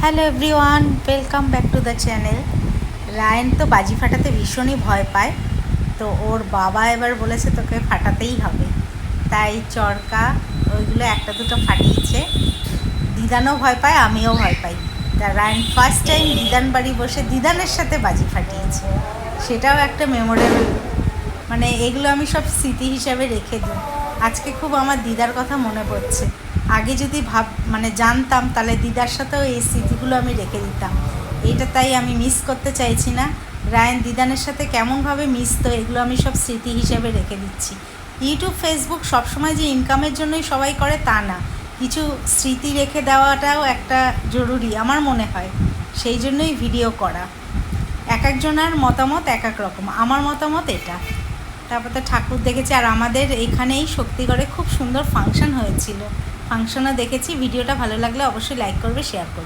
Hello everyone, welcome back to the channel. Rayan তো বাজি ফাটাতে ভীষণই ভয় পায়, তো ওর বাবা এবার বলেছে তোকে ফাটাতেই হবে। তাই চরকা ওইগুলো একটা দুটো ফাটিয়েছে। দিদানও ভয় পায়, আমিও ভয় পাই। তা রায়ন ফার্স্ট টাইম দিদান বাড়ি বসে দিদানের সাথে বাজি ফাটিয়েছে, সেটাও একটা মেমোরেবল। মানে এগুলো আমি সব স্মৃতি হিসাবে রেখে দিই। আজকে খুব আমার দিদার কথা মনে পড়ছে। আগে যদি জানতাম, তাহলে দিদার সাথেও এই স্মৃতিগুলো আমি রেখে দিতাম। এইটা তাই আমি মিস করতে চাইছি না। রায়ন দিদানের সাথে কেমনভাবে মিশতো, এগুলো আমি সব স্মৃতি হিসেবে রেখে দিচ্ছি। ইউটিউব, ফেসবুক সবসময় যে ইনকামের জন্যই সবাই করে তা না, কিছু স্মৃতি রেখে দেওয়াটাও একটা জরুরি আমার মনে হয়। সেই জন্যই ভিডিও করা। এক একজনের মতামত এক এক রকম, আমার মতামত এটা। তারপর তো ঠাকুর দেখেছি, আর আমাদের এখানেই শক্তিগড়ে খুব সুন্দর ফাংশন হয়েছিল, ফাংশনও দেখেছি। ভিডিওটা ভালো লাগলে অবশ্যই লাইক করবে, শেয়ার করবে।